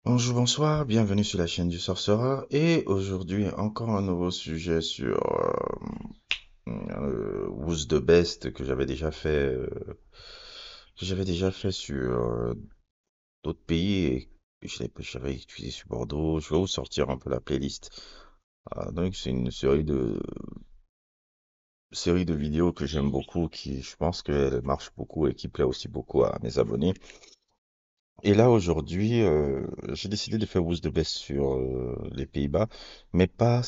Bonjour, bonsoir, bienvenue sur la chaîne du Sorcerer et aujourd'hui encore un nouveau sujet sur Who's the Best que j'avais déjà fait sur d'autres pays et que j'avais utilisé sur Bordeaux. Je vais vous sortir un peu la playlist. Donc c'est une série de vidéos que j'aime beaucoup, qui je pense qu'elle marche beaucoup et qui plaît aussi beaucoup à mes abonnés. Et là, aujourd'hui, j'ai décidé de faire Who's the Best sur les Pays-Bas, mais pas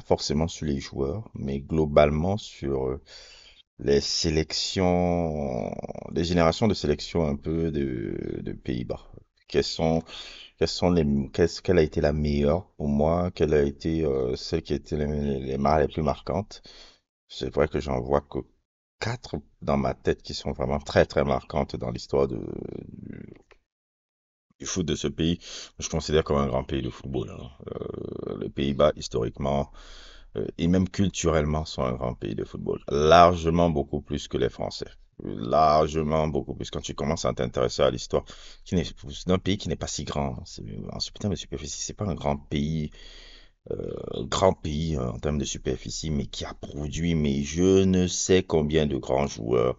forcément sur les joueurs, mais globalement sur les sélections, les générations de sélections un peu de Pays-Bas. Quelles sont, quelle a été la meilleure pour moi? Quelle a été celle qui a été les plus marquantes? C'est vrai que j'en vois que quatre dans ma tête qui sont vraiment très très marquantes dans l'histoire du foot de ce pays. Je considère comme un grand pays de football, hein. Les Pays-Bas, historiquement et même culturellement, sont un grand pays de football. Largement beaucoup plus que les Français. Largement beaucoup plus. Quand tu commences à t'intéresser à l'histoire d'un pays qui n'est pas si grand. En termes de superficie, c'est pas un grand pays en termes de superficie, mais qui a produit, mais je ne sais combien de grands joueurs,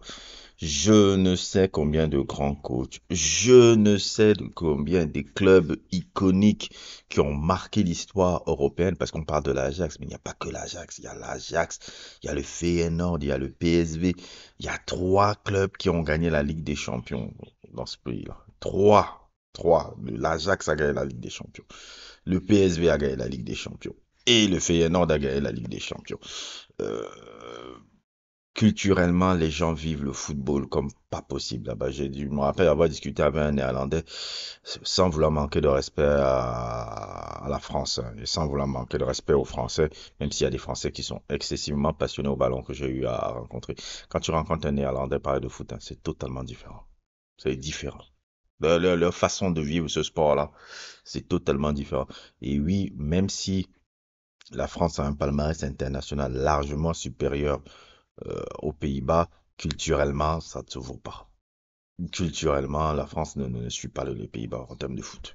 je ne sais combien de grands coachs, je ne sais de combien de clubs iconiques qui ont marqué l'histoire européenne, parce qu'on parle de l'Ajax, mais il n'y a pas que l'Ajax, il y a l'Ajax, il y a le Feyenoord, il y a le PSV, il y a trois clubs qui ont gagné la Ligue des Champions dans ce pays-là. Trois. L'Ajax a gagné la Ligue des Champions. Le PSV a gagné la Ligue des Champions. Et le Feyenoord a gagné la Ligue des Champions. Euh, Culturellement, les gens vivent le football comme pas possible là-bas. Je me rappelle avoir discuté avec un Néerlandais sans vouloir manquer de respect à la France, hein, et sans vouloir manquer de respect aux Français, même s'il y a des Français qui sont excessivement passionnés au ballon que j'ai eu à rencontrer. Quand tu rencontres un Néerlandais parler de foot, hein, c'est totalement différent. C'est différent. Leur façon de vivre ce sport-là, c'est totalement différent. Et oui, même si la France a un palmarès international largement supérieur aux Pays-Bas, culturellement, ça ne se vaut pas. Culturellement, la France ne suit pas les Pays-Bas en termes de foot.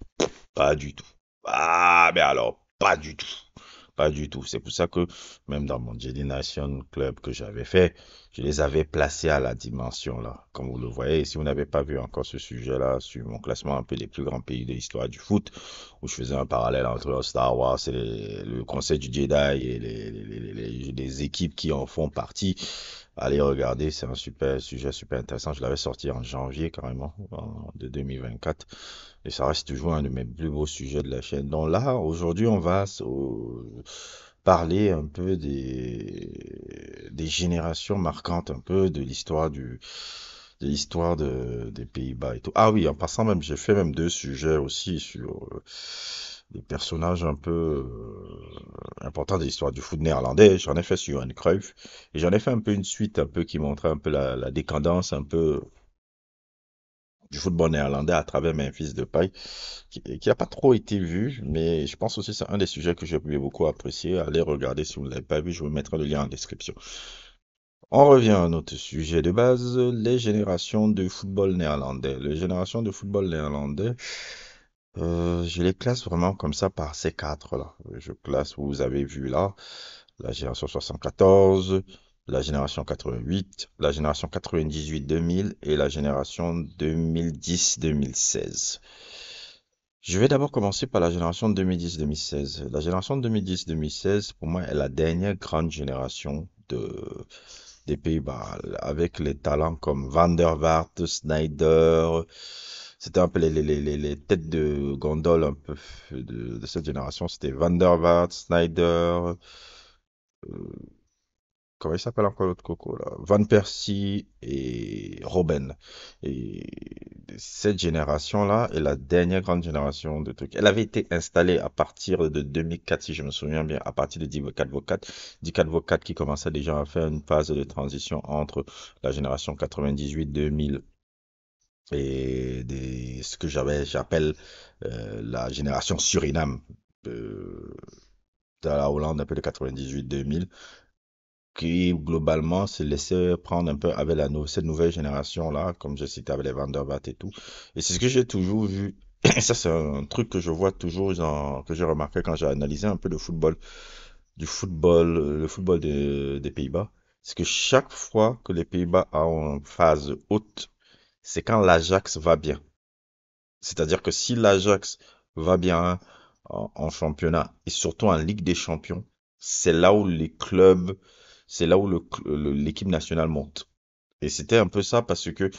Pas du tout. Ah, mais alors, pas du tout. Pas du tout. C'est pour ça que même dans mon Jedi Nation Club que j'avais fait, je les avais placés à la dimension là. Comme vous le voyez, si vous n'avez pas vu encore ce sujet-là sur mon classement un peu des plus grands pays de l'histoire du foot, où je faisais un parallèle entre Star Wars et le Conseil du Jedi et les équipes qui en font partie, allez regarder, c'est un super sujet super intéressant. Je l'avais sorti en janvier carrément, de 2024. Et ça reste toujours un de mes plus beaux sujets de la chaîne. Donc là, aujourd'hui, on va parler un peu des générations marquantes, un peu de l'histoire des Pays-Bas et tout. Ah oui, en passant même, j'ai fait même deux sujets aussi sur des personnages un peu importants de l'histoire du foot néerlandais. J'en ai fait sur Johan Cruyff et j'en ai fait un peu une suite un peu qui montrait un peu la décadence un peu du football néerlandais à travers Memphis Depay, qui n'a pas trop été vu, mais je pense aussi que c'est un des sujets que j'ai beaucoup apprécié. Allez regarder si vous ne l'avez pas vu, je vous mettrai le lien en description. On revient à notre sujet de base, les générations de football néerlandais. Les générations de football néerlandais, je les classe vraiment comme ça par ces quatre-là. Je classe, vous avez vu là, la génération 74, la génération 88, la génération 98-2000 et la génération 2010-2016. Je vais d'abord commencer par la génération 2010-2016. La génération 2010-2016, pour moi, est la dernière grande génération des Pays-Bas, avec les talents comme Van der Vaart, Sneijder. C'était un peu les têtes de gondole un peu de cette génération. C'était Van der Vaart, Sneijder, comment il s'appelle encore l'autre coco là? Van Persie et Robben. Et cette génération-là est la dernière grande génération de trucs. Elle avait été installée à partir de 2004, si je me souviens bien, à partir de Divock Advocat. Divock Advocat qui commençait déjà à faire une phase de transition entre la génération 98-2000 et ce que j'appelle la génération Suriname. Euh, de la Hollande un peu de 98-2000 qui globalement se laissait prendre un peu avec cette nouvelle génération-là, comme je citais avec les Van der Vaart et tout. Et c'est ce que j'ai toujours vu. Et ça, c'est un truc que je vois toujours, que j'ai remarqué quand j'ai analysé un peu le football des Pays-Bas. C'est que chaque fois que les Pays-Bas ont en phase haute, c'est quand l'Ajax va bien. C'est-à-dire que si l'Ajax va bien en championnat et surtout en Ligue des Champions, c'est là où les clubs, c'est là où l'équipe nationale monte. Et c'était un peu ça parce que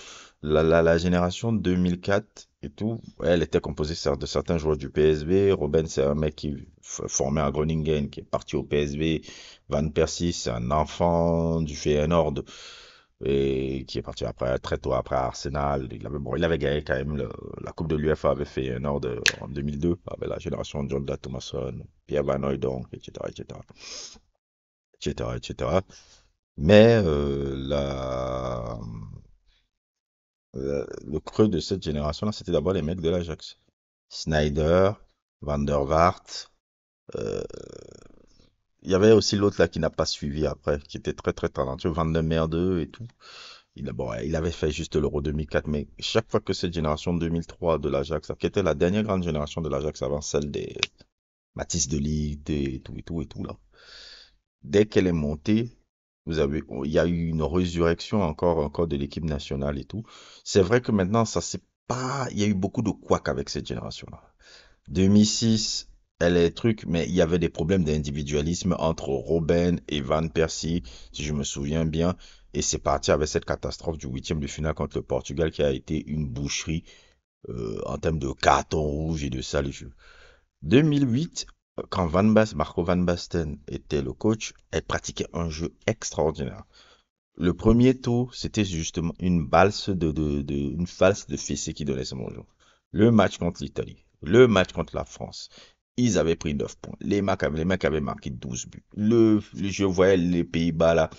la génération 2004 et tout, ouais, elle était composée de certains joueurs du PSV. Robben, c'est un mec qui formé à Groningen, qui est parti au PSV. Van Persie, c'est un enfant du Feyenoord et qui est parti après, très tôt après à Arsenal. Il avait gagné quand même la Coupe de l'UEFA avec Feyenoord en 2002, avec la génération John Da Thomasson, Pierre Van Hooijdonk, etc., etc., etc., etc. Mais le creux de cette génération-là, c'était d'abord les mecs de l'Ajax. Snyder, Van der Vaart. euh, Il y avait aussi l'autre là qui n'a pas suivi après, qui était très très talentueux, Van der Merde et tout. Bon, il avait fait juste l'Euro 2004, mais chaque fois que cette génération 2003 de l'Ajax, qui était la dernière grande génération de l'Ajax avant celle des Mathis de Ligt et tout et tout et tout là, dès qu'elle est montée, il y a eu une résurrection encore de l'équipe nationale et tout. C'est vrai que maintenant, ça c'est pas, il y a eu beaucoup de couacs avec cette génération-là. 2006, elle est truc, mais il y avait des problèmes d'individualisme entre Robben et Van Persie, si je me souviens bien. Et c'est parti avec cette catastrophe du huitième de finale contre le Portugal qui a été une boucherie en termes de carton rouge et de sale jeu. 2008, quand Marco Van Basten était le coach, elle pratiquait un jeu extraordinaire. Le premier tour, c'était justement une valse de fessée qui donnait ce bonjour. Le match contre l'Italie, le match contre la France, ils avaient pris 9 points. Les mecs avaient marqué 12 buts. Je voyais les Pays-Bas là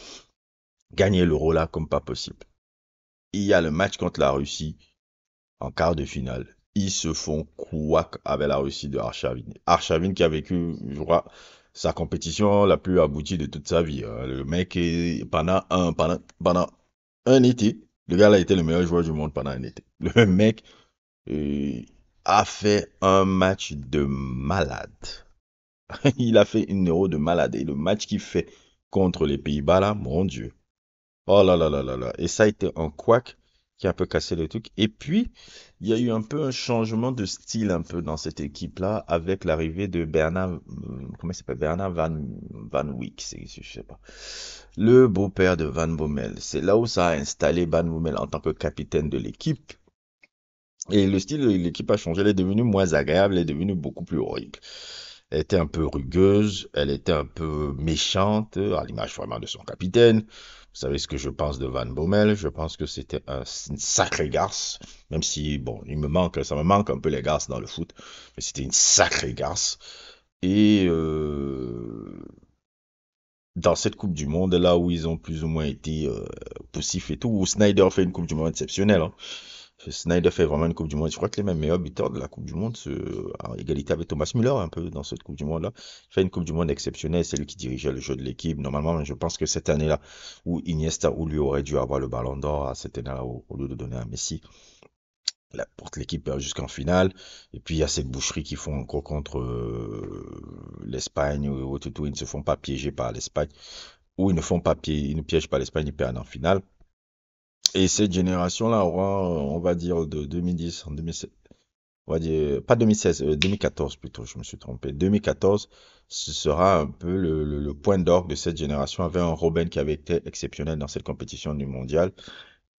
gagner l'Euro là comme pas possible. Il y a le match contre la Russie en quart de finale. Ils se font couac avec la Russie de Arshavin. Arshavin qui a vécu, je crois, sa compétition la plus aboutie de toute sa vie, hein. Le mec, pendant un été, le gars là était le meilleur joueur du monde pendant un été. Le mec euh, a fait un match de malade. Il a fait une euro de malade. Et le match qu'il fait contre les Pays-Bas là, mon Dieu. Oh là là là là là. Et ça a été un couac qui a un peu cassé le truc. Et puis, il y a eu un peu un changement de style un peu dans cette équipe-là avec l'arrivée de Bernard, comment il s'appelle? Bernard Van Wyck, je sais pas. Le beau-père de Van Bommel. C'est là où ça a installé Van Bommel en tant que capitaine de l'équipe. Et le style de l'équipe a changé. Elle est devenue moins agréable, elle est devenue beaucoup plus horrible. Elle était un peu rugueuse, elle était un peu méchante, à l'image vraiment de son capitaine. Vous savez ce que je pense de Van Bommel? Je pense que c'était une sacrée garce, même si, bon, ça me manque un peu les garces dans le foot, mais c'était une sacrée garce. Et dans cette Coupe du Monde, là où ils ont plus ou moins été poussifs et tout, où Snyder fait une Coupe du Monde exceptionnelle, hein. Snyder fait vraiment une Coupe du Monde. Je crois que les mêmes meilleurs buteurs de la Coupe du Monde, en égalité avec Thomas Müller, un peu dans cette Coupe du Monde-là. Il fait une Coupe du Monde exceptionnelle. C'est lui qui dirigeait le jeu de l'équipe. Normalement, je pense que cette année-là, où Iniesta, où lui aurait dû avoir le ballon d'or, à cette année-là, au lieu de donner à Messi, il porte l'équipe jusqu'en finale. Et puis, il y a cette boucherie qu'ils font encore contre l'Espagne, où tout, ils ne se font pas piéger par l'Espagne, ou ils ne font pas ils ne piègent pas l'Espagne, ils perdent en finale. Et cette génération-là aura, on va dire, de 2010 en 2007, on va dire, pas 2016, 2014 plutôt, je me suis trompé. 2014, ce sera un peu le point d'orgue de cette génération avec un Robben qui avait été exceptionnel dans cette compétition du mondial.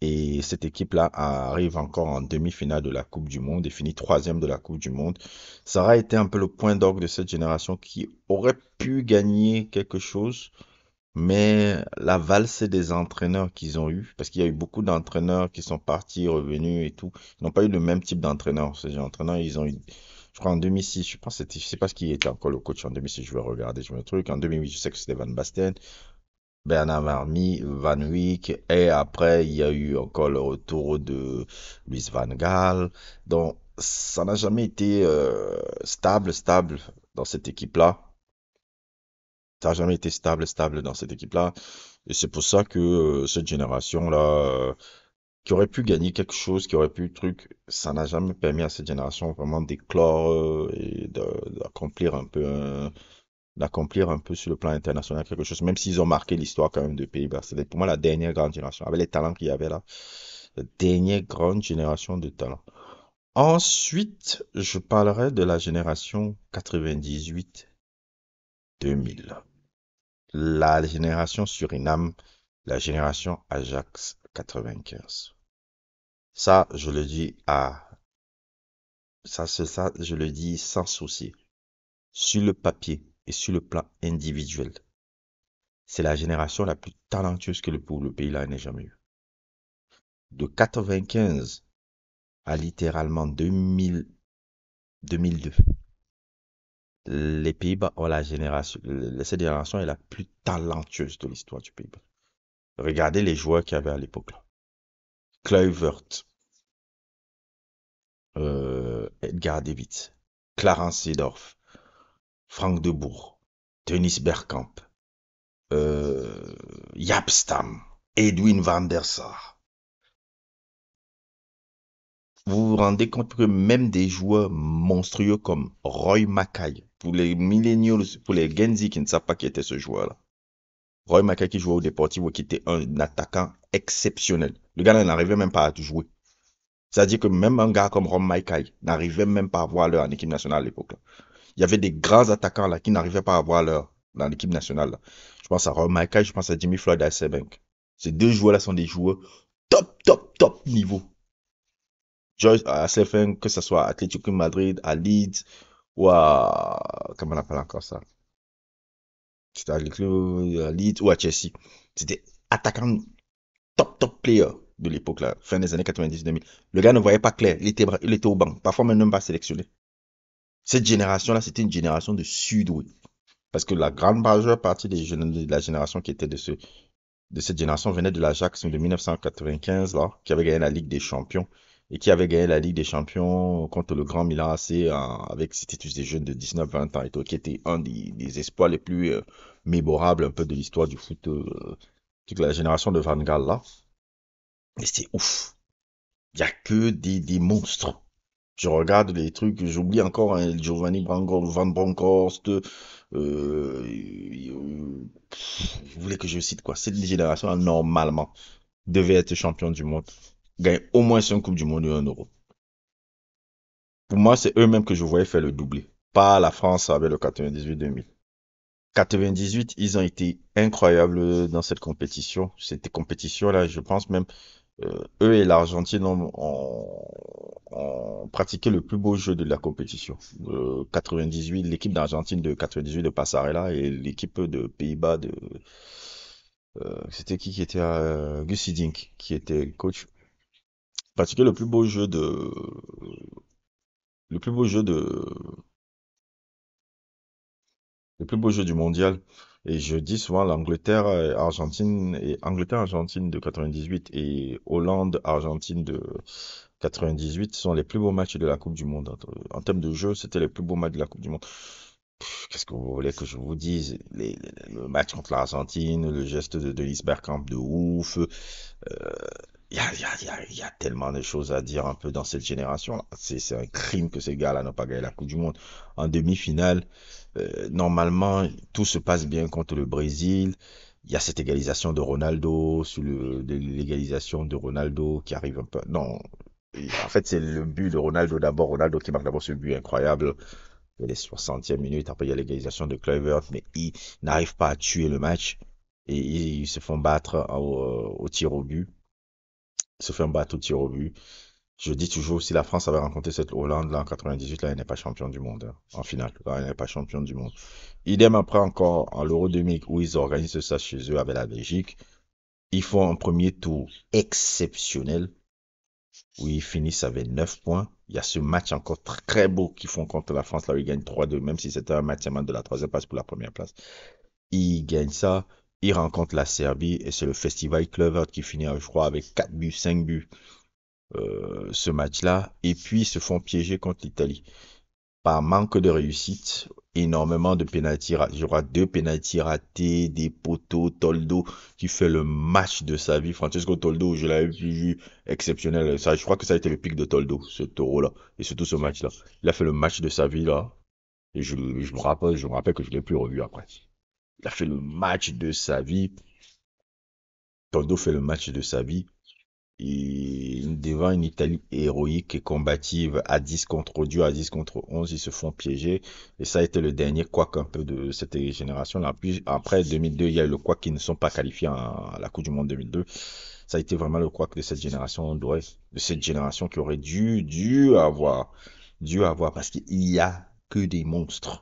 Et cette équipe-là arrive encore en demi-finale de la Coupe du Monde et finit troisième de la Coupe du Monde. Ça aura été un peu le point d'orgue de cette génération qui aurait pu gagner quelque chose, mais la valse des entraîneurs qu'ils ont eu, parce qu'il y a eu beaucoup d'entraîneurs qui sont partis, revenus et tout, ils n'ont pas eu le même type d'entraîneur. Ces entraîneurs, ils ont eu, je crois en 2006, je sais pas ce qui était encore le coach en 2006, je vais regarder, je me truc. En 2008, je sais que c'était Van Basten, Bernard Van Wyck, et après, il y a eu encore le retour de Luis Van Gaal. Donc, ça n'a jamais été stable dans cette équipe-là. Ça n'a jamais été stable dans cette équipe-là. Et c'est pour ça que cette génération-là, qui aurait pu gagner quelque chose, qui aurait pu truc. Ça n'a jamais permis à cette génération vraiment d'éclore et d'accomplir un peu sur le plan international quelque chose, même s'ils ont marqué l'histoire quand même de Pays-Bas. C'était pour moi la dernière grande génération, avec les talents qu'il y avait là. La dernière grande génération de talents. Ensuite, je parlerai de la génération 98-2000. La génération Suriname, la génération Ajax 95. Ça, je le dis je le dis sans souci. Sur le papier et sur le plan individuel, c'est la génération la plus talentueuse que le pays là n'ait jamais eu. De 95 à littéralement 2000, 2002, les Pays-Bas ont cette génération est la plus talentueuse de l'histoire du Pays-Bas. Regardez les joueurs qu'il y avait à l'époque là. Kluivert, Edgar Davids, Clarence Seedorf, Frank de Boer, Dennis Bergkamp, Jaap Stam, Edwin van der Sar. Vous vous rendez compte que même des joueurs monstrueux comme Roy Mackay, pour les millennials, pour les Gen Z qui ne savent pas qui était ce joueur-là, Roy Mackay qui jouait au Deportivo, qui était un attaquant exceptionnel. Le gars n'arrivait même pas à jouer. C'est-à-dire que même un gars comme Roy Mackay n'arrivait même pas à avoir l'heure en équipe nationale à l'époque. Il y avait des grands attaquants là qui n'arrivaient pas à avoir l'heure dans l'équipe nationale. Là. Je pense à Roy Mackay, je pense à Jimmy Floyd à Bank. Ces deux joueurs-là sont des joueurs top niveau. Joyce à CFN, que ce soit à Atlético Madrid, à Leeds ou à... Comment on appelle encore ça? C'était à Leeds ou à Chelsea. C'était attaquant top player de l'époque, là, fin des années 90-2000. Le gars ne voyait pas clair, il était au banc, parfois même pas sélectionné. Cette génération-là, c'était une génération de sudoués. Parce que la grande majeure partie des jeunes de la génération qui était de cette génération venait de l'Ajax de 1995, là, qui avait gagné la Ligue des Champions et qui avait gagné la Ligue des Champions contre le Grand Milan AC avec c'était tous des jeunes de 19-20 ans et tout, qui était un des espoirs les plus mémorables un peu de l'histoire du foot, toute la génération de Van Gaal là. Et c'était ouf. Il y a que des monstres. Je regarde les trucs, j'oublie encore hein, Giovanni Van Bronckhorst. Vous voulez que je cite quoi? Cette génération, normalement, devait être champion du monde. Gagne au moins une Coupe du Monde et un Euro. Pour moi, c'est eux-mêmes que je voyais faire le doublé. Pas la France avec le 98-2000. 98, ils ont été incroyables dans cette compétition. Cette compétition-là, je pense même eux et l'Argentine ont pratiqué le plus beau jeu de la compétition. 98, l'équipe d'Argentine de 98 de Passarella et l'équipe de Pays-Bas c'était qui était Gus Hiddink qui était coach. Pratiqué le plus beau jeu de le plus beau jeu du mondial. Et je dis souvent Angleterre-Argentine de 98 et Hollande-Argentine de 98 sont les plus beaux matchs de la Coupe du Monde. En termes de jeu, c'était les plus beaux matchs de la Coupe du Monde. Qu'est-ce que vous voulez que je vous dise? Le match contre l'Argentine, le geste de Dennis Bergkamp de ouf. Il y a tellement de choses à dire un peu dans cette génération. C'est un crime que ces gars-là n'ont pas gagné la Coupe du Monde. En demi-finale, normalement, tout se passe bien contre le Brésil. Il y a cette égalisation de Ronaldo, l'égalisation de Ronaldo qui arrive un peu. Non, en fait, c'est le but de Ronaldo d'abord. Ronaldo qui marque d'abord ce but incroyable. Il y a les 60e minutes. Après, il y a l'égalisation de Kluivert, mais ils n'arrivent pas à tuer le match. Et ils se font battre au tir au but. Ils se font battre au tir au but. Je dis toujours, si la France avait rencontré cette Hollande là en 98, là, elle n'est pas champion du monde. Hein, en finale, là, elle n'est pas champion du monde. Idem après encore en l'Euro 2000 où ils organisent ça chez eux avec la Belgique. Ils font un premier tour exceptionnel où ils finissent avec 9 points. Il y a ce match encore très beau qu'ils font contre la France là où ils gagnent 3-2, même si c'était un match seulement de la troisième place pour la première place. Ils gagnent ça. Ils rencontrent la Serbie et c'est le Festival Kluivert qui finit, je crois, avec 4 buts, 5 buts ce match-là, et puis ils se font piéger contre l'Italie. par manque de réussite, énormément de pénalty, je crois deux pénalty ratés, des poteaux, Toldo qui fait le match de sa vie. Francesco Toldo, je l'avais vu exceptionnel. Ça, je crois que ça a été le pic de Toldo, ce taureau-là, et surtout ce match-là. Il a fait le match de sa vie là, et je me rappelle que je l'ai plus revu après. Il a fait le match de sa vie. Toldo fait le match de sa vie. Et devant une Italie héroïque et combative à 10 contre Dieu, à 10 contre 11, ils se font piéger. Et ça a été le dernier couac un peu de cette génération-là. Puis après 2002, il y a eu le couac qui ne sont pas qualifiés à la Coupe du Monde 2002. Ça a été vraiment le couac de cette génération, de cette génération qui aurait dû avoir, parce qu'il y a que des monstres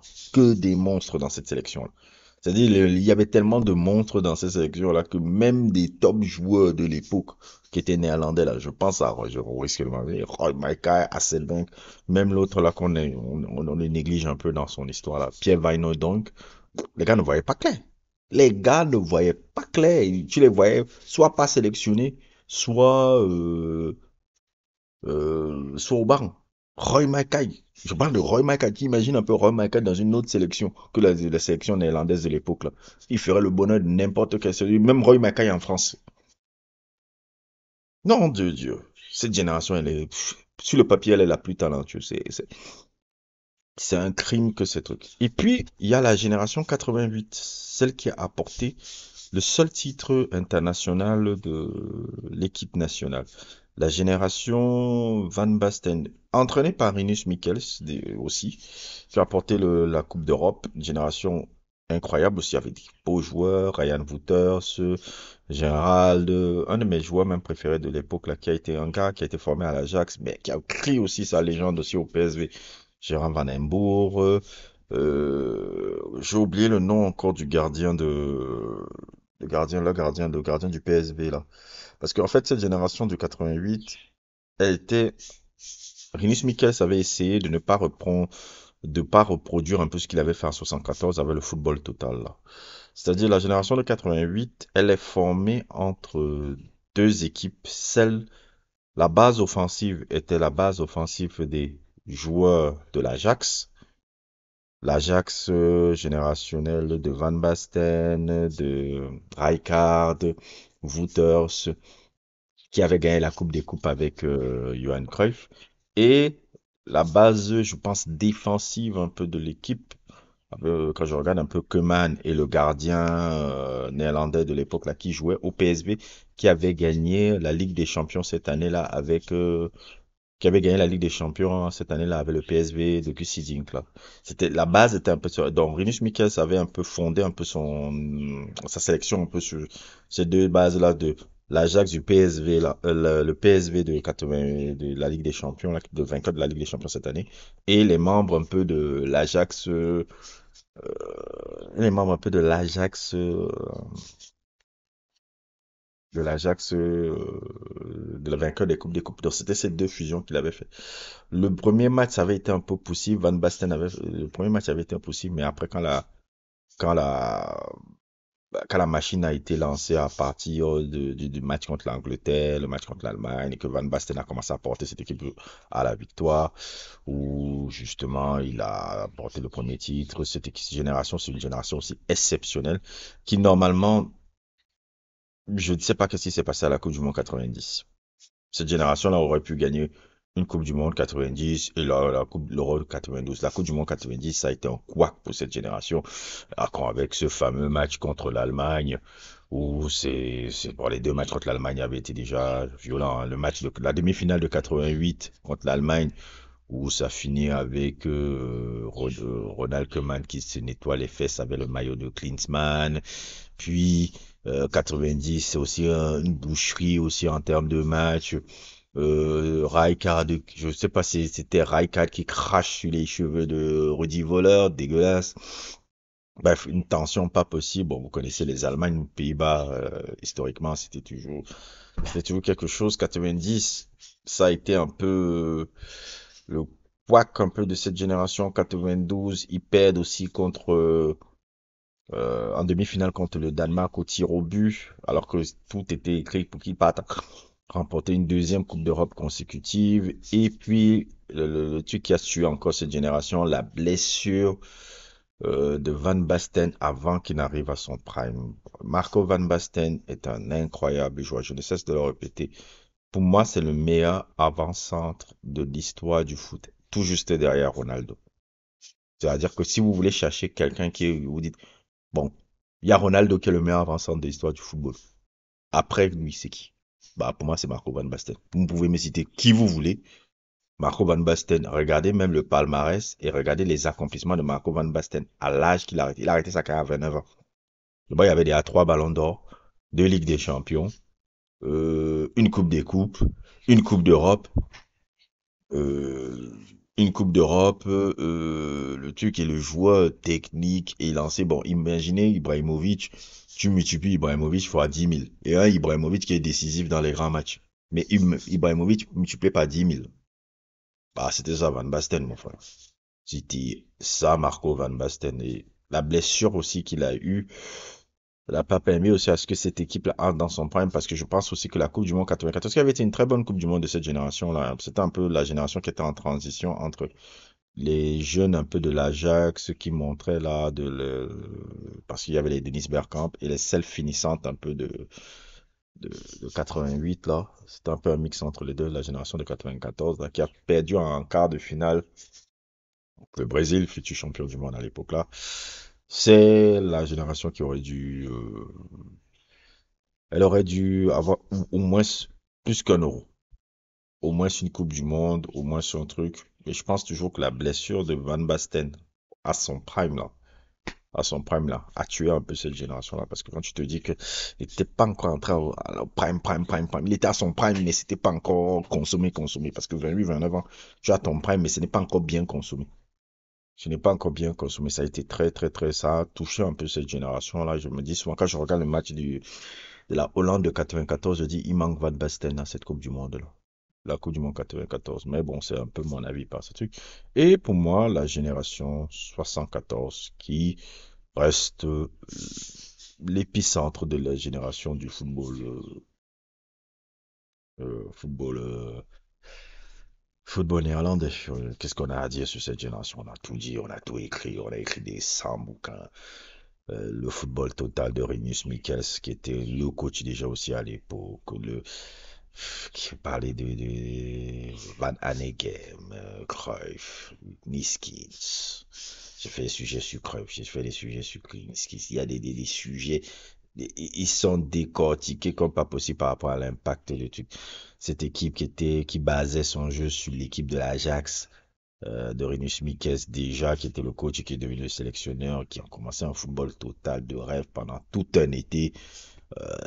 dans cette sélection-là. C'est-à-dire, il y avait tellement de monstres dans cette sélection-là que même des top joueurs de l'époque qui étaient néerlandais, là, je pense à Roger, au risque de m'avoir, Roy Mackay, Hasselbank, même l'autre là on le néglige un peu dans son histoire là, Pierre Wijnaldum, les gars ne voyaient pas clair. Les gars ne voyaient pas clair. Tu les voyais soit pas sélectionnés, soit, soit au banc. Roy Mackay. Je parle de Roy Mackay. Tu imagines un peu Roy Mackay dans une autre sélection que la sélection néerlandaise de l'époque, là. Il ferait le bonheur de n'importe quelle sélection. Même Roy Mackay en France. Non, Dieu. Cette génération, elle est, sur le papier, elle est la plus talentueuse. C'est un crime que ces trucs. Et puis, il y a la génération 88, celle qui a apporté le seul titre international de l'équipe nationale. La génération Van Basten, entraînée par Rinus Michels aussi, qui a apporté la Coupe d'Europe. Une génération incroyable aussi, avec des beaux joueurs, Ryan Wouters, Gérald, un de mes joueurs même préférés de l'époque, là, qui a été un gars qui a été formé à l'Ajax, mais qui a écrit aussi sa légende aussi au PSV. Gérard Van Embourg, j'ai oublié le nom encore du gardien le gardien du PSV là. Parce qu'en fait, cette génération du 88, elle était, Rinus Michels avait essayé de pas reproduire un peu ce qu'il avait fait en 74 avec le football total là. C'est-à-dire la génération de 88, elle est formée entre deux équipes. La base offensive était la base offensive des joueurs de l'Ajax générationnel de Van Basten, de Rijkaard, Wouters, qui avait gagné la Coupe des Coupes avec Johan Cruyff. Et la base, je pense, défensive un peu de l'équipe, quand je regarde un peu Koeman et le gardien néerlandais de l'époque là qui jouait au PSV, qui avait gagné la Ligue des Champions cette année-là avec qui avait gagné la Ligue des Champions cette année-là avec le PSV de Gus Hiddink là. C'était la base était un peu sur, donc Rinus Michels avait un peu fondé un peu sa sélection un peu sur ces deux bases-là de l'Ajax du PSV là, le PSV de 80 de la Ligue des Champions là, de vainqueur de la Ligue des Champions cette année et les membres un peu de l'Ajax les membres un peu de l'Ajax de la vainqueur des coupes. Donc c'était ces deux fusions qu'il avait fait. Le premier match ça avait été un peu possible. Van Basten avait le premier match avait été impossible, mais après quand la quand la machine a été lancée à partir du match contre l'Angleterre, le match contre l'Allemagne, et que Van Basten a commencé à porter cette équipe à la victoire, où justement il a porté le premier titre. Génération, c'est une génération aussi exceptionnelle qui normalement, je ne sais pas qu'est-ce qui s'est passé à la Coupe du Monde 90. Cette génération-là aurait pu gagner une Coupe du Monde 90 et la Coupe de l'Euro 92. La Coupe du Monde 90, ça a été un couac pour cette génération. Avec ce fameux match contre l'Allemagne, où bon, les deux matchs contre l'Allemagne avaient été déjà violents, hein. La demi-finale de 88 contre l'Allemagne, où ça finit avec Ronald Koeman qui se nettoie les fesses avec le maillot de Klinsmann. Puis 90, c'est aussi une boucherie aussi en termes de match. Rijkaard, je sais pas si c'était Rijkaard qui crache sur les cheveux de Rudy Voller, dégueulasse. Bref, une tension pas possible. Bon, vous connaissez les Allemagnes, les Pays-Bas, historiquement, c'était toujours quelque chose. 90, ça a été un peu le couac un peu de cette génération. 92, ils perdent aussi en demi-finale contre le Danemark au tir au but, alors que tout était écrit pour qu'ils partent remporté une deuxième Coupe d'Europe consécutive. Et puis, le truc qui a tué encore cette génération, la blessure de Van Basten avant qu'il n'arrive à son prime. Marco Van Basten est un incroyable joueur, je ne cesse de le répéter. Pour moi, c'est le meilleur avant-centre de l'histoire du foot, tout juste derrière Ronaldo. C'est-à-dire que si vous voulez chercher quelqu'un qui vous dites, bon, il y a Ronaldo qui est le meilleur avant-centre de l'histoire du football. Après lui, c'est qui? Bah, pour moi, c'est Marco Van Basten. Vous pouvez me citer qui vous voulez. Marco Van Basten, regardez même le palmarès et regardez les accomplissements de Marco Van Basten à l'âge qu'il a arrêté. Il a arrêté sa carrière à 29 ans. Le boy avait déjà 3 ballons d'or, 2 Ligues des Champions, une Coupe des Coupes, une Coupe d'Europe, euh, une Coupe d'Europe, le truc est le joueur technique et lancé. Bon, imaginez Ibrahimovic, tu multiplies Ibrahimovic fois 10 000. Et un Ibrahimovic qui est décisif dans les grands matchs. Mais Ibrahimovic multiplié par 10 000. Bah, c'était ça, Van Basten, mon frère. C'était ça, Marco Van Basten. Et la blessure aussi qu'il a eue n'a pas permis aussi à ce que cette équipe-là entre dans son prime, parce que je pense aussi que la Coupe du Monde 94, qui avait été une très bonne Coupe du Monde de cette génération-là, c'était un peu la génération qui était en transition entre les jeunes un peu de l'Ajax qui montraient là parce qu'il y avait les Dennis Bergkamp et les celles finissantes un peu de 88 là. C'était un peu un mix entre les deux, la génération de 94 là, qui a perdu en quart de finale le Brésil, futur champion du monde à l'époque là. C'est la génération qui aurait dû, elle aurait dû avoir au moins plus qu'un euro, au moins une Coupe du Monde, au moins un truc. Mais je pense toujours que la blessure de Van Basten à son prime là, a tué un peu cette génération-là. Parce que quand tu te dis que il n'était pas encore entré au prime, il était à son prime, mais c'était pas encore consommé. Parce que 28, 29 ans, tu as ton prime, mais ce n'est pas encore bien consommé. Ce n'est pas encore bien consommé. Ça a été très, ça a touché un peu cette génération-là. Je me dis souvent, quand je regarde le match de la Hollande de 94, je dis, il manque Van Basten à cette Coupe du Monde-là. La Coupe du Monde 94. Mais bon, c'est un peu mon avis par ce truc. Et pour moi, la génération 74 qui reste l'épicentre de la génération du football, football, football néerlandais. Qu'est-ce qu'on a à dire sur cette génération? On a tout dit, on a tout écrit, on a écrit des 100 bouquins. Le football total de Rinus Michels, qui était le coach déjà aussi à l'époque, qui parlait de Van Hanegem, Cruyff, Niskins. J'ai fait des sujets sur Cruyff, j'ai fait des sujets sur Niskins. Il y a des sujets, ils sont décortiqués comme pas possible par rapport à l'impact de truc. Cette équipe qui basait son jeu sur l'équipe de l'Ajax, de Rinus Michels déjà, qui était le coach et qui est devenu le sélectionneur, qui a commencé un football total de rêve pendant tout un été,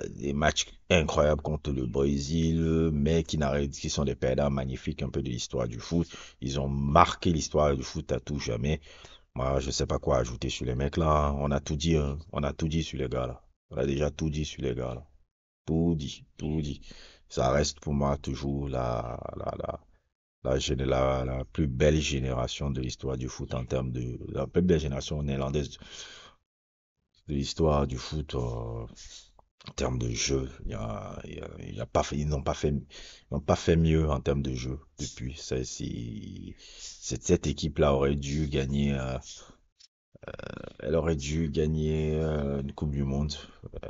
des matchs incroyables contre le Brésil, mais qui sont des perdants magnifiques un peu de l'histoire du foot. Ils ont marqué l'histoire du foot à tout jamais. Moi, je sais pas quoi ajouter sur les mecs là. On a tout dit, hein. On a tout dit sur les gars là. On a déjà tout dit sur les gars là. Tout dit, tout dit. Ça reste pour moi toujours la plus belle génération de l'histoire du foot en termes la plus belle génération néerlandaise de l'histoire du foot en termes de jeu. Il y a pas fait, ils n'ont pas fait mieux en termes de jeu depuis. Cette équipe-là aurait dû gagner, elle aurait dû gagner une Coupe du Monde.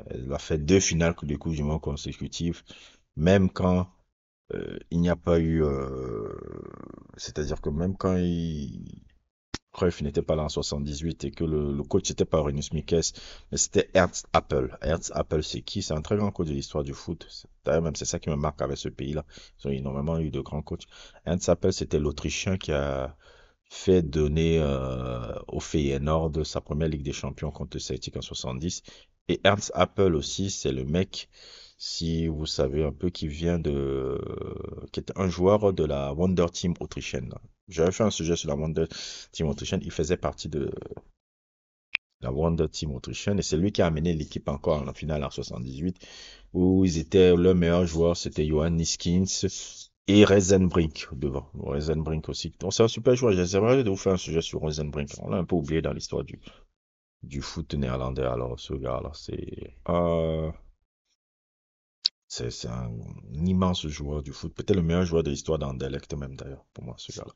Elle a fait 2 finales de Coupe du Monde consécutives, même quand il n'y a pas eu, c'est-à-dire que même quand Cruyff n'était pas là en 78 et que le coach n'était pas Rinus Michels, mais c'était Ernst Happel. Ernst Happel, c'est qui? C'est un très grand coach de l'histoire du foot. D'ailleurs, même c'est ça qui me marque avec ce pays-là. Ils ont énormément eu de grands coachs. Ernst Happel, c'était l'Autrichien qui a fait donner au Feyenoord sa première Ligue des Champions contre le Celtic en 70. Et Ernst Happel aussi, c'est le mec, si vous savez un peu, qui est un joueur de la Wonder Team autrichienne. J'avais fait un sujet sur la Wonder Team autrichienne. Il faisait partie de la Wonder Team autrichienne et c'est lui qui a amené l'équipe encore en finale en 78 où ils étaient, le meilleur joueur c'était Johan Niskins et Reisenbrink devant. Reisenbrink aussi. Donc c'est un super joueur. J'aimerais de vous faire un sujet sur Reisenbrink. On l'a un peu oublié dans l'histoire du foot néerlandais. Alors ce gars-là, c'est C'est un immense joueur du foot. Peut-être le meilleur joueur de l'histoire d'Anderlecht même d'ailleurs, pour moi, ce gars-là.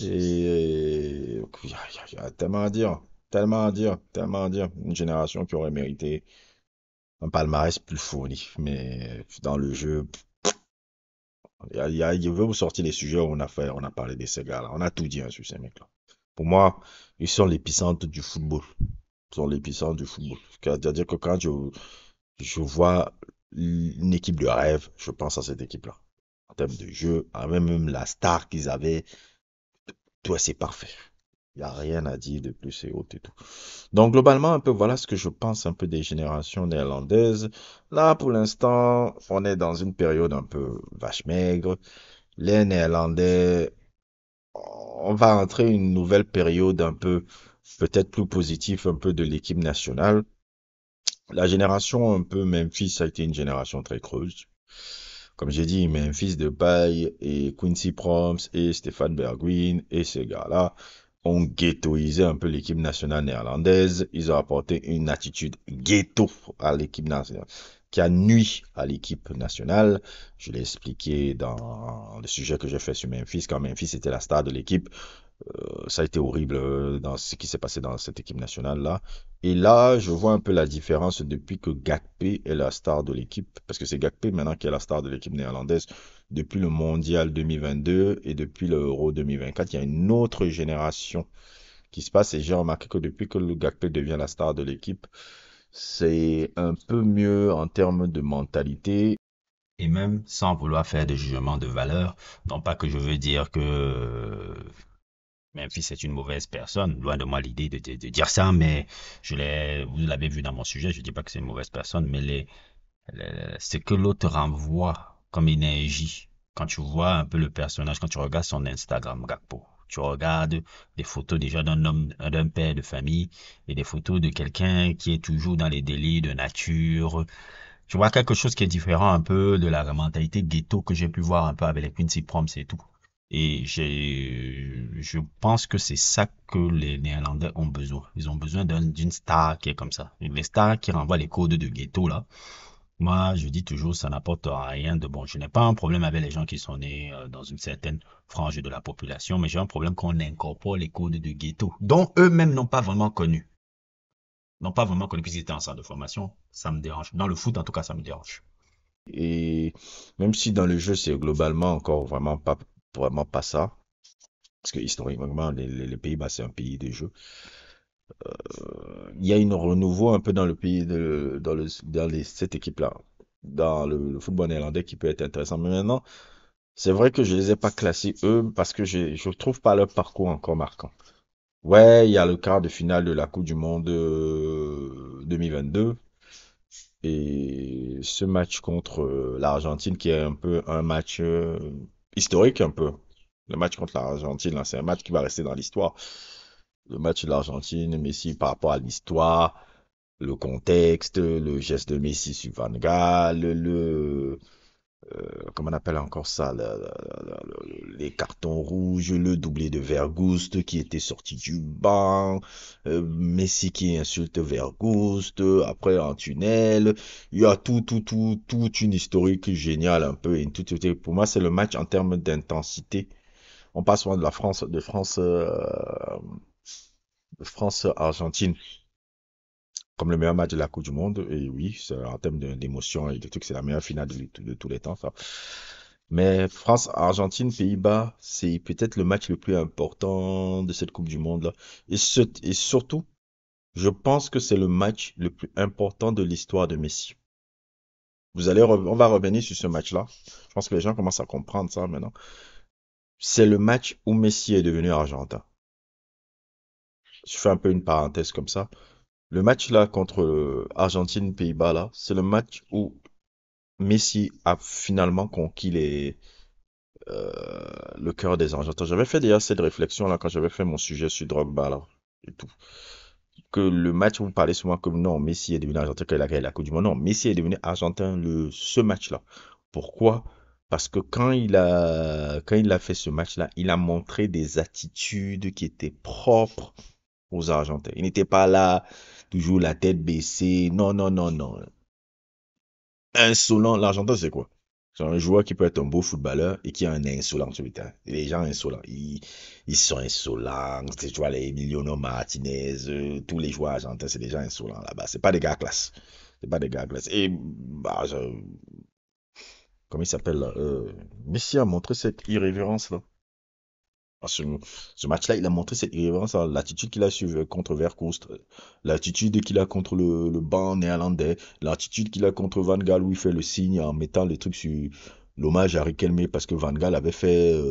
Et il y a tellement à dire. Tellement à dire. Tellement à dire. Une génération qui aurait mérité un palmarès plus fourni. Mais dans le jeu, il veut vous sortir les sujets où on a parlé de ces gars-là. On a tout dit hein, sur ces mecs-là. Pour moi, ils sont l'épicentre du football. Ils sont l'épicentre du football. C'est-à-dire que quand je vois une équipe de rêve, je pense à cette équipe-là. En termes de jeu, même la star qu'ils avaient, tout c'est parfait. Il n'y a rien à dire de plus et autres et tout. Donc globalement, un peu voilà ce que je pense un peu des générations néerlandaises. Là, pour l'instant, on est dans une période un peu vache maigre. Les Néerlandais, on va entrer une nouvelle période un peu peut-être plus positive un peu de l'équipe nationale. La génération un peu Memphis a été une génération très creuse. Comme j'ai dit, Memphis Depay et Quincy Promes et Stéphane Bergwijn et ces gars-là ont ghettoisé un peu l'équipe nationale néerlandaise. Ils ont apporté une attitude ghetto à l'équipe nationale qui a nui à l'équipe nationale. Je l'ai expliqué dans le sujet que j'ai fait sur Memphis. Quand Memphis était la star de l'équipe, ça a été horrible dans ce qui s'est passé dans cette équipe nationale-là. Et là, je vois un peu la différence depuis que Gakpé est la star de l'équipe, parce que c'est Gakpé maintenant qui est la star de l'équipe néerlandaise. Depuis le Mondial 2022 et depuis l'Euro 2024, il y a une autre génération qui se passe et j'ai remarqué que depuis que le Gakpé devient la star de l'équipe, c'est un peu mieux en termes de mentalité. Et même sans vouloir faire de jugement de valeur, non pas que je veux dire que Memphis est une mauvaise personne, loin de moi l'idée de dire ça, mais vous l'avez vu dans mon sujet, je dis pas que c'est une mauvaise personne, mais ce que l'autre renvoie comme énergie, quand tu vois un peu le personnage, quand tu regardes son Instagram, Gakpo, tu regardes des photos déjà d'un homme, d'un père de famille et des photos de quelqu'un qui est toujours dans les délits de nature. Tu vois quelque chose qui est différent un peu de la mentalité ghetto que j'ai pu voir un peu avec les Quincy Proms et tout. Et je pense que c'est ça que les Néerlandais ont besoin. Ils ont besoin d'une star qui est comme ça. Les stars qui renvoient les codes de ghetto, là. Moi, je dis toujours, ça n'apporte rien de bon. Je n'ai pas un problème avec les gens qui sont nés dans une certaine frange de la population, mais j'ai un problème qu'on incorpore les codes de ghetto, dont eux-mêmes n'ont pas vraiment connu. N'ont pas vraiment connu puisqu'ils étaient en centre de formation. Ça me dérange. Dans le foot, en tout cas, ça me dérange. Et même si dans le jeu, c'est globalement encore vraiment pas ça, parce que historiquement, les Pays-Bas, c'est un pays de jeu. Il y a une renouveau un peu dans le pays, cette équipe-là, dans le football néerlandais qui peut être intéressant. Mais maintenant, c'est vrai que je les ai pas classés eux parce que je trouve pas leur parcours encore marquant. Ouais, il y a le quart de finale de la Coupe du Monde 2022 et ce match contre l'Argentine qui est un peu un match historique un peu. Le match contre l'Argentine, là, c'est un match qui va rester dans l'histoire. Le match de l'Argentine, Messi par rapport à l'histoire, le contexte, le geste de Messi sur Van Gaal, comment on appelle encore ça, les cartons rouges, le doublé de Vergoost qui était sorti du banc, Messi qui insulte Vergoost, après en tunnel, il y a toute une historique géniale un peu, pour moi c'est le match en termes d'intensité. On passe souvent de la France, de France-Argentine comme le meilleur match de la Coupe du Monde. Et oui, en termes d'émotion et de trucs, c'est la meilleure finale de tous les temps, ça. Mais France-Argentine, Pays-Bas, c'est peut-être le match le plus important de cette Coupe du Monde-là. Et surtout, je pense que c'est le match le plus important de l'histoire de Messi. On va revenir sur ce match-là. Je pense que les gens commencent à comprendre ça maintenant. C'est le match où Messi est devenu argentin. Je fais un peu une parenthèse comme ça. Le match là contre Argentine-Pays-Bas là, c'est le match où Messi a finalement conquis euh, le cœur des Argentins. J'avais fait déjà cette réflexion là quand j'avais fait mon sujet sur Drogba là et tout. Que le match où vous parlez souvent comme non, Messi est devenu Argentin quand il a gagné la Coupe du Monde. Non, Messi est devenu Argentin ce match-là. Pourquoi? Parce que quand il a fait ce match-là, il a montré des attitudes qui étaient propres aux Argentins. Il n'était pas là, toujours la tête baissée. Non, non, non, non. Insolent, l'Argentin, c'est quoi? C'est un joueur qui peut être un beau footballeur et qui est un insolent sur le terrain. Et les gens insolents, ils sont insolents. Tu vois, les Emiliano Martinez, tous les joueurs argentins, c'est des gens insolents là-bas. C'est pas des gars classe. C'est pas des gars classe. Et, bah, comment il s'appelle là? Messi a montré cette irrévérence-là. À ce match-là, il a montré cette irrévérence, hein, l'attitude qu'il a su contre Verkoust, l'attitude qu'il a contre le banc néerlandais, l'attitude qu'il a contre Van Gaal où il fait le signe en mettant les trucs sur l'hommage à Riquelme parce que Van Gaal avait fait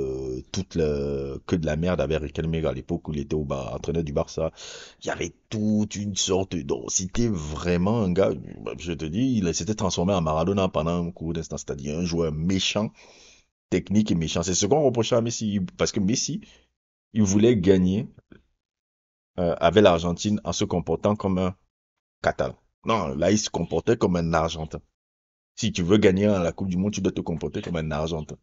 que de la merde avec Riquelme à l'époque où il était entraîneur du Barça. Il y avait toute une sorte donc c'était vraiment un gars, je te dis, il s'était transformé en Maradona pendant un court d'instant, c'est-à-dire un joueur méchant, technique et méchant. C'est ce qu'on reprochait à Messi parce que Messi il voulait gagner avec l'Argentine en se comportant comme un Catalan. Non, là, il se comportait comme un Argentin. Si tu veux gagner à la Coupe du Monde, tu dois te comporter comme un Argentin.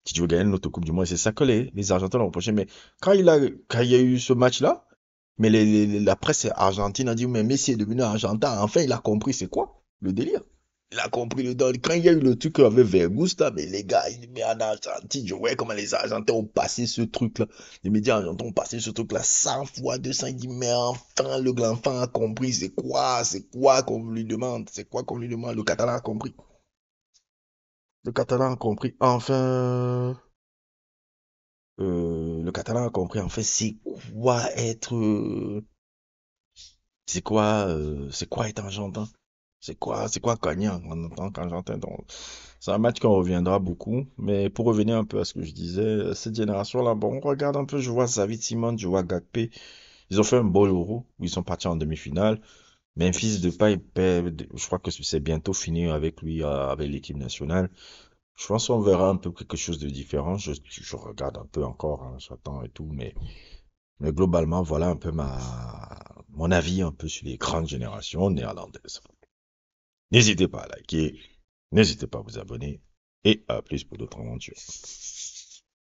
Si tu veux gagner notre Coupe du Monde, c'est ça que les Argentins l'ont reproché. Mais quand il y a eu ce match-là, mais la presse argentine a dit, mais Messi est devenu Argentin. Enfin, il a compris c'est quoi le délire. Il a compris le délire. Quand il y a eu le truc avec Vergus, là, mais les gars, mais en Argentine, je voyais comment les Argentins ont passé ce truc-là. Les médias argentins ont passé ce truc-là 100 fois, 200. Ils disent, mais enfin, le grand enfant a compris c'est quoi qu'on lui demande, c'est quoi qu'on lui demande. Le Catalan a compris. Le Catalan a compris. Enfin, le Catalan a compris. En fait, c'est quoi être argentin? C'est quoi gagner en tant qu'argentin? Donc, c'est un match qu'on reviendra beaucoup. Mais pour revenir un peu à ce que je disais, cette génération-là, bon, on regarde un peu, je vois Xavi Simons, je vois Gakpé. Ils ont fait un beau Euro où ils sont partis en demi-finale. Memphis Depay, je crois que c'est bientôt fini avec lui, avec l'équipe nationale. Je pense qu'on verra un peu quelque chose de différent. Je regarde un peu encore, hein, j'attends et tout, mais globalement, voilà un peu mon avis un peu sur les grandes générations néerlandaises. N'hésitez pas à liker, n'hésitez pas à vous abonner et à plus pour d'autres aventures.